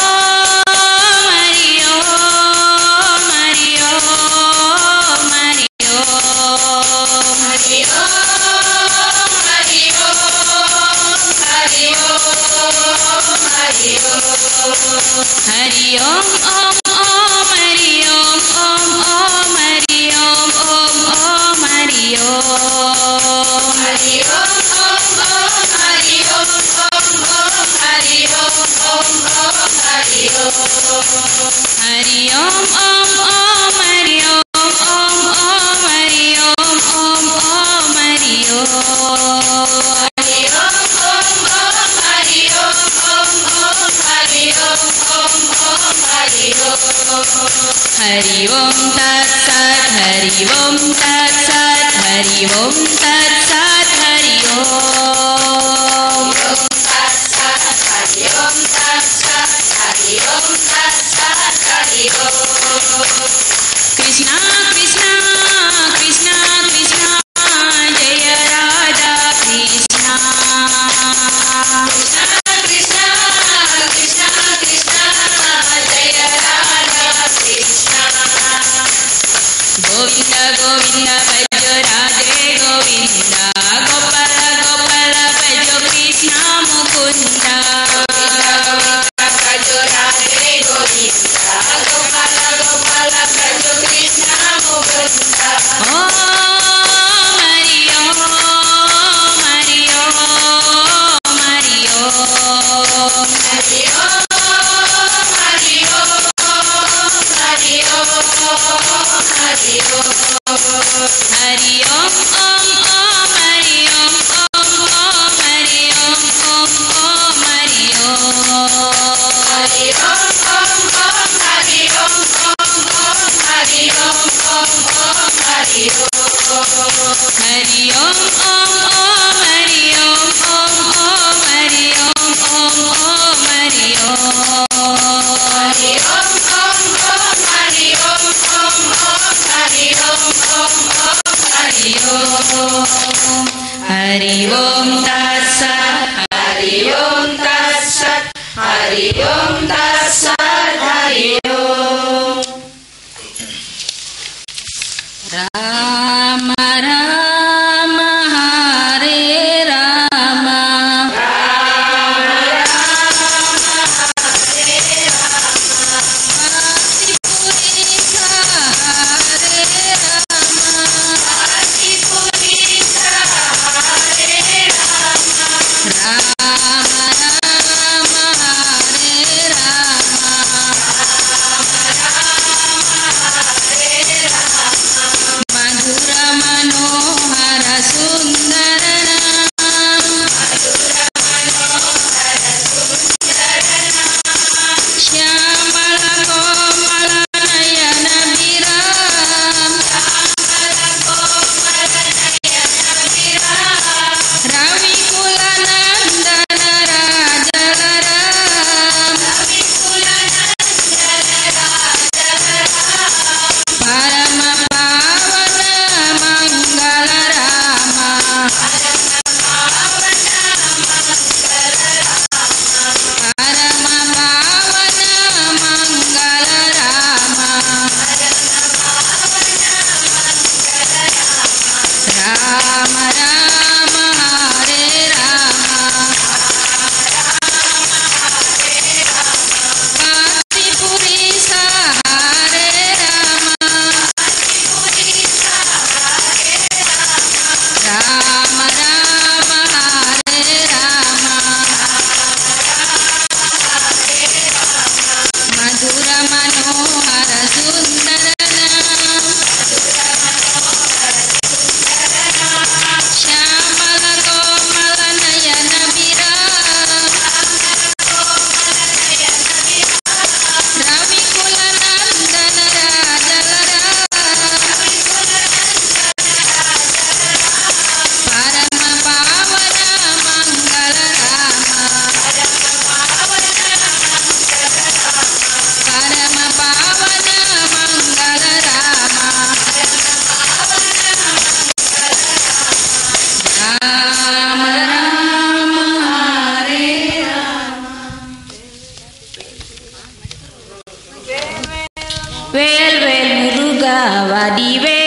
हरि ओम हरि ओम हरि ओम हरि ओम हरि ओम हरि ओम हरि ओम हरि ओम ओम ओम हरि ओम ओम ओम हरि ओम ओम ओम हरि ओम हरि ओम ओम ओम हरि ओम ओम ओम हरि ओम ओम ओम हरि ओम हरि ओम ओम ओम हरि ओम ओम ओम हरि ओम ओम ओम हरि ओम हरि ओम ओम ओम हरि ओम ओम ओम हरि ओम ओम ओम हरि ओम हरि ओम तत्सत हरि ओम तत्सत हरि ओम तत्सत हरि ओम तत्सत हरि ओम तत्सत हरि ओम तत्सत हरि ओम कृष्णा कृष्णा कृष्णा कृष्णा जय राधा कृष्णा कृष्णा कृष्णा कृष्णा कृष्णा जय राधा कृष्णा गोविंद गोविंद भजो राधे Govind Wel wel muruga wadi wel